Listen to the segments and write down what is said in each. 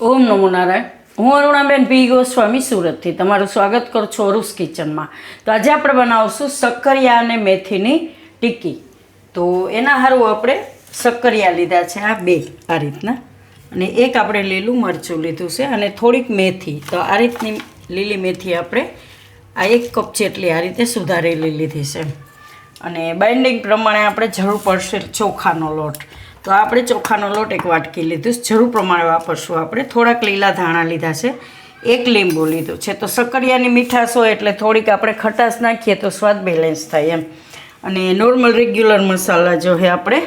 ઓમ નમો નારાયણ. હું અરુણાબેન પી ગોસ્વામી સુરતથી તમારું સ્વાગત કરું છું અરુસ કિચનમાં. તો આજે આપણે બનાવશું શક્કરિયા અને મેથીની ટિક્કી. તો એના સારું આપણે શક્કરિયા લીધા છે આ બે આ રીતના, અને એક આપણે લીલું મરચું લીધું છે અને થોડીક મેથી. તો આ રીતની લીલી મેથી આપણે આ 1 કપ જેટલી આ રીતે સુધારેલી લીધી છે. અને બાઇન્ડિંગ પ્રમાણે આપણે જરૂર પડશે ચોખાનો લોટ. તો આપણે ચોખાનો લોટ 1 વાટકી લીધું છે, જરૂર પ્રમાણે વાપરશું. આપણે થોડાક લીલા ધાણા લીધા છે, 1 લીંબુ લીધું છે. તો શક્કરિયાની મીઠાશ હોય એટલે થોડીક આપણે ખટાશ નાખીએ તો સ્વાદ બેલેન્સ થાય એમ. અને નોર્મલ રેગ્યુલર મસાલા જો હે આપણે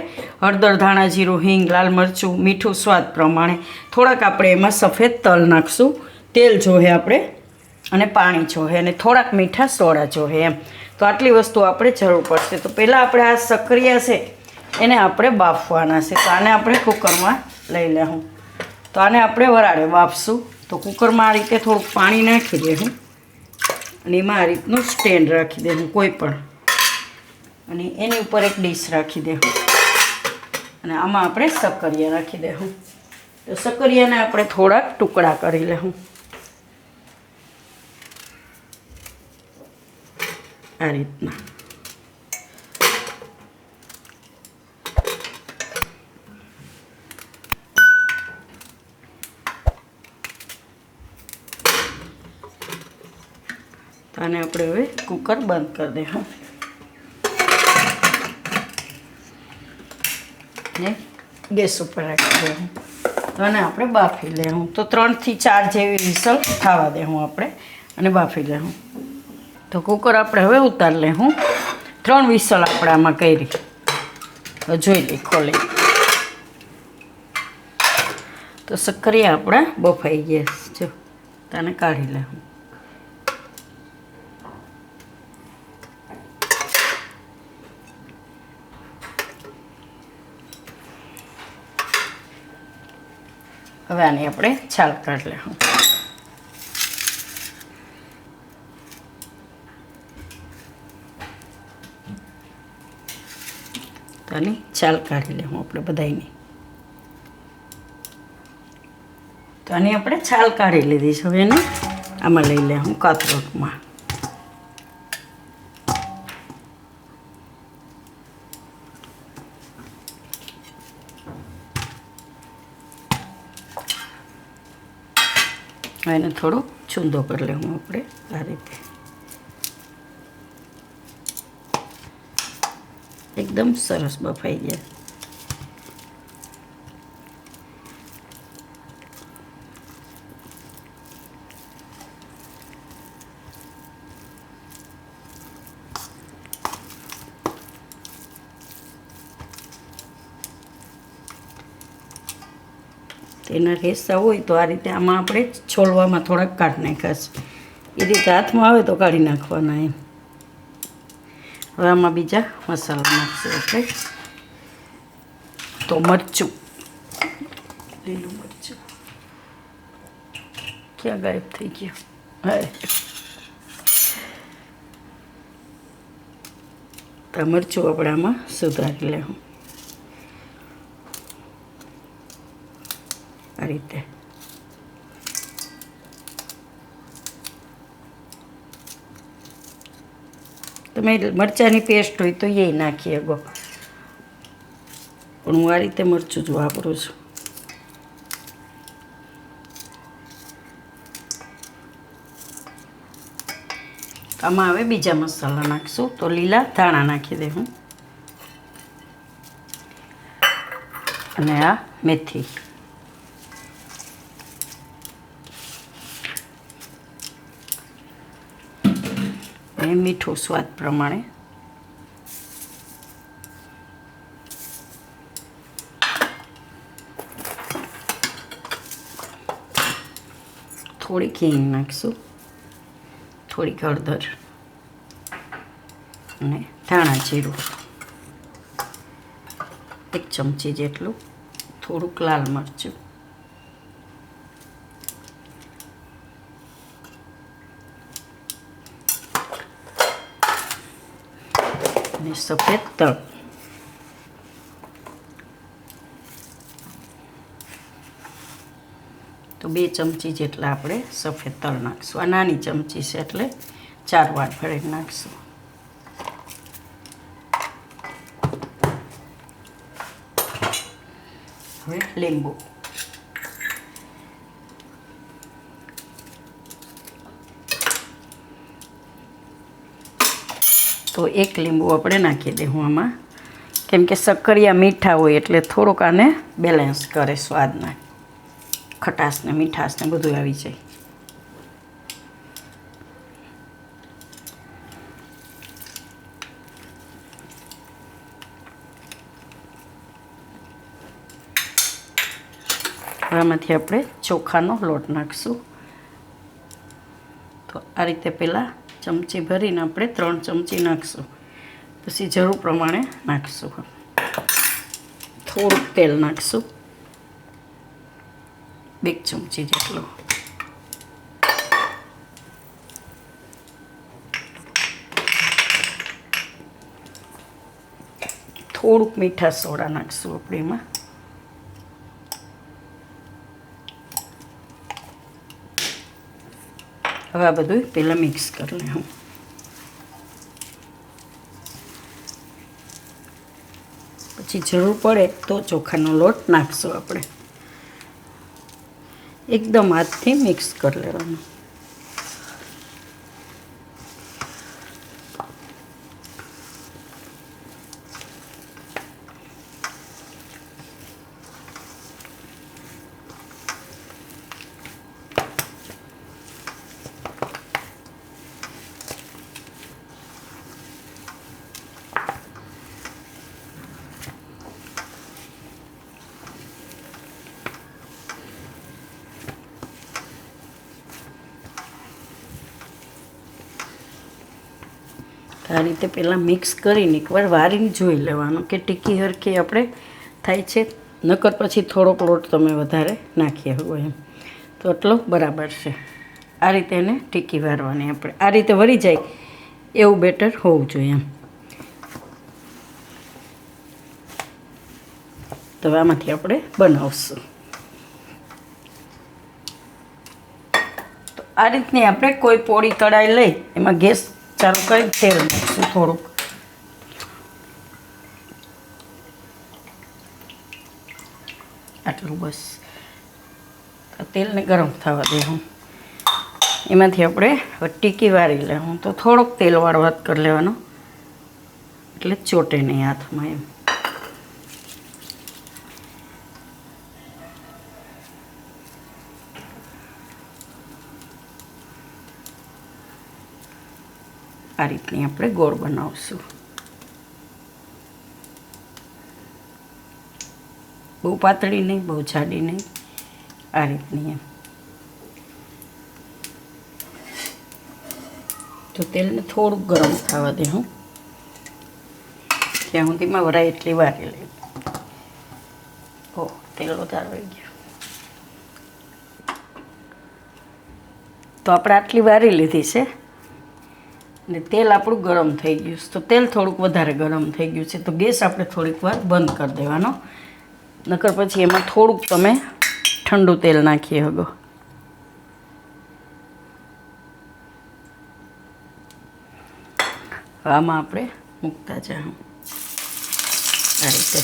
હળદર, ધાણા, જીરું, હિંગ, લાલ મરચું, મીઠું સ્વાદ પ્રમાણે. થોડાક આપણે એમાં સફેદ તલ નાખશું, તેલ જોહે આપણે, અને પાણી જોહે, અને થોડાક મીઠા સોડા જોહે એમ. તો આટલી વસ્તુ આપણે જરૂર પડશે. તો પહેલાં આપણે આ શક્કરિયા છે એને આપણે બાફવાના છે. તો આને આપણે કુકરમાં લઈ લેવું. તો આને આપણે વરાળે બાફશું. તો કુકરમાં આ રીતે થોડુંક પાણી નાખી દેવું, અને એમાં આ રીતનું સ્ટેન્ડ રાખી દેવું કોઈ પણ, અને એની ઉપર એક ડીશ રાખી દેવું, અને આમાં આપણે શક્કરિયા રાખી દેવું. તો શક્કરિયાને આપણે થોડાક ટુકડા કરી લેવું આ રીતના. તો આને આપણે હવે કુકર બંધ કરી દઈશું ને ગેસ ઉપર રાખી દેવું. તો આને આપણે બાફી લેવું. તો 3 થી 4 જેવી વિસલ થવા દેવું આપણે, અને બાફી લેવું. તો કુકર આપણે હવે ઉતારી લેવું. 3 વિસલ આપણે આમાં કરી. તો જોઈ લઈ ખોલી. તો શક્કરિયા આપણા બફાઈ ગયા જો. તને કાઢી લેવું. હવે આની આપણે છાલ કાઢી લેવું. તો આની છાલ કાઢી લેવું આપણે બધાની. તો આની આપણે છાલ કાઢી લીધી છે. હવે એને આમાં લઈ લેવું કાથરોટમાં. એને થોડો છૂંદો કરી લેવું આપણે આ રીતે. એકદમ સરસ બફાઈ જાય. તેના રેસા હોય તો આ રીતે આમાં આપણે છોલવામાં થોડાક કાઢી નાખાશે. એ રીતે હાથમાં આવે તો કાઢી નાખવાના એમ. હવે આમાં બીજા મસાલા નાખશું આપણે. તો મરચું, લીલું મરચું ક્યાં ગાયબ થઈ ગયું? હા, તો મરચું આપણે આમાં સુધારી લેવું આ રીતે. તમે મરચાંની પેસ્ટ હોય તો એ નાખીએ ગો, પણ હું આ રીતે મરચું જ વાપરું છું. આમાં હવે બીજા મસાલા નાખશું. તો લીલા ધાણા નાખી દેવું, અને આ મેથી, અને મીઠું સ્વાદ પ્રમાણે. થોડીક હિંગ નાખશું, થોડીક હળદર, અને ધાણા જીરું 1 ચમચી જેટલું, થોડુંક લાલ મરચું, અને સફેદ તલ. તો 2 ચમચી જેટલા આપણે સફેદ તલ નાખીશું. આ નાની ચમચી છે એટલે 4 વાર ફેરવી નાખીશું. હવે લીંબુ, તો 1 લીંબુ આપણે નાખી દઈશું આમાં, કેમ કે શક્કરિયા મીઠા હોય એટલે થોડુંક આને બેલેન્સ કરે, સ્વાદના ખટાશ ને મીઠાશ ને બધું આવી જાય. આમાંથી આપણે ચોખાનો લોટ નાખીશું. તો આ રીતે પહેલાં ચમચી ભરીને આપણે 3 ચમચી નાખીશું, પછી જરૂર પ્રમાણે નાખીશું. થોડુંક તેલ નાખીશું, 2 ચમચી જેટલું. થોડુંક મીઠા સોડા નાખીશું આપણે એમાં. હવે આ બધું પહેલાં મિક્સ કરી લઉં. પછી જરૂર પડે તો ચોખાનો લોટ નાખશું આપણે. એકદમ હાથથી મિક્સ કરી લેવાનું. આ રીતે પહેલાં મિક્સ કરીને એકવાર વારીને જોઈ લેવાનું કે ટીકી હરખી આપણે થાય છે. નકર પછી થોડોક લોટ તમે વધારે નાખ્યા હોય એમ તો એટલો બરાબર છે. આ રીતે એને ટીકી વારવાની આપણે. આ રીતે વળી જાય એવું બેટર હોવું જોઈએ એમ. તો આમાંથી આપણે બનાવશું. તો આ રીતની આપણે કોઈ પોળી કઢાઈ લઈ એમાં ગેસ ચાલુ કરી તેલ નાખીશું થોડુંક. આટલું બસ. તેલને ગરમ થવા દેવું. એમાંથી આપણે ટીકી વારી લેવું. તો થોડોક તેલવાળો હાથ કરી લેવાનો એટલે ચોટે નહીં હાથમાં એમ. આ રીતની આપણે ગોળ બનાવશું. બહુ પાતળી નહીં, બહુ જાડી નહીં, આ રીતની એમ. તો તેલને થોડુંક ગરમ થવા દે હું, ત્યાં સુધીમાં વરાય એટલી વારી લઈ. તેલ વધારે વહી ગયું. તો આપણે આટલી વારી લીધી છે ને તેલ આપણું ગરમ થઈ ગયું છે. તો તેલ થોડુંક વધારે ગરમ થઈ ગયું છે તો ગેસ આપણે થોડીક વાર બંધ કરી દેવાનો. નકર પછી એમાં થોડુંક તમે ઠંડુ તેલ નાખી શકો. આમાં આપણે મૂકતા જાઉં આ રીતે.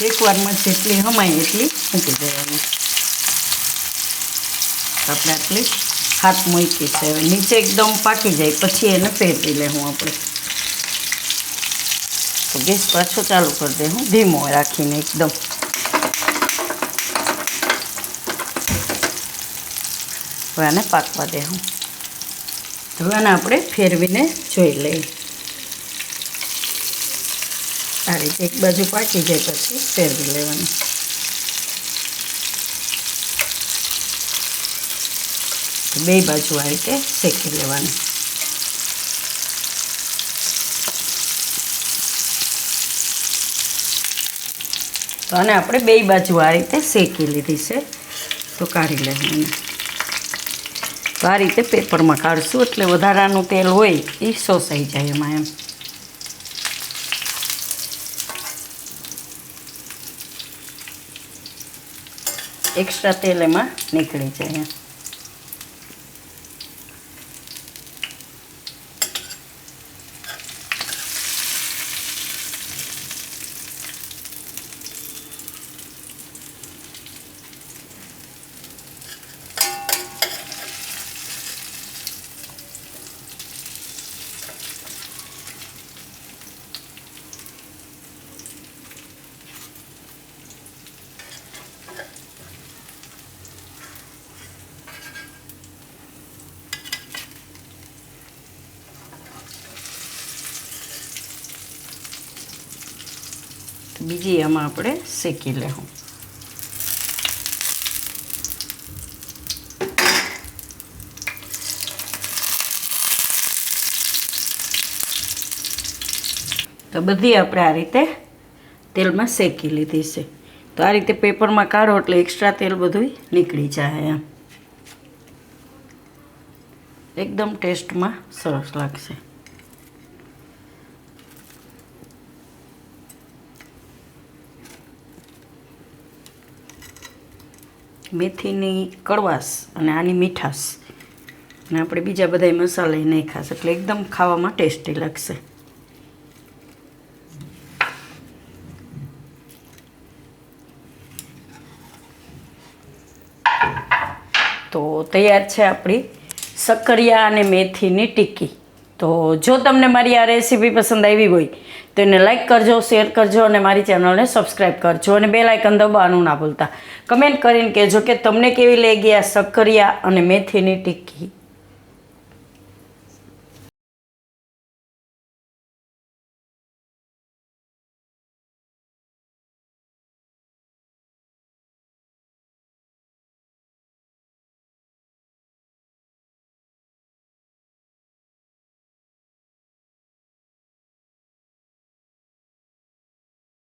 એકવારમાં જેટલી હમાય એટલી મૂકી દેવાની. આપણે આટલી હાથ મૂકી છે. હવે નીચે એકદમ પાકી જાય પછી એને ફેરવી લેવું આપણે. તો ગેસ પાછો ચાલુ કરી દે હું, ધીમો રાખીને એકદમ. હવે આને પાકવા દે હું. હવે આને આપણે ફેરવીને જોઈ લઈએ. આ રીતે એક બાજુ પાકી જાય પછી ફેરવી લેવાની. બે બાજુ આ રીતે શેકી લેવાની. તો આને આપણે બે બાજુ આ રીતે શેકી લીધી છે તો કાઢી લેવાની. તો આ રીતે પેપરમાં કાઢશું એટલે વધારાનું તેલ હોય એ શોષાઈ જાય એમાં એમ. એક્સ્ટ્રા તેલ એમાં નીકળી જાય એમ. બીજી આમાં આપણે શેકી લેવું. તો બધી આપણે આ રીતે તેલમાં શેકી લીધી છે. તો આ રીતે પેપરમાં કાઢો એટલે એક્સ્ટ્રા તેલ બધું નીકળી જાય એમ. એકદમ ટેસ્ટમાં સરસ લાગશે. મેથીની કડવાશ અને આની મીઠાશ અને આપણે બીજા બધા મસાલા નાખ્યા છે એટલે એકદમ ખાવામાં ટેસ્ટી લાગશે. તો તૈયાર છે આપણી શક્કરિયા અને મેથીની ટિક્કી. તો જો તમને મારી આ રેસીપી પસંદ આવી હોય તો એને લાઈક કરજો, શેર કરજો અને મારી ચેનલને સબસ્ક્રાઈબ કરજો અને બેલ આઇકન દબાવવાનું ના ભૂલતા. કમેન્ટ કરીને કહેજો કે તમને કેવી લાગી આ શક્કરિયા અને મેથીની ટિક્કી.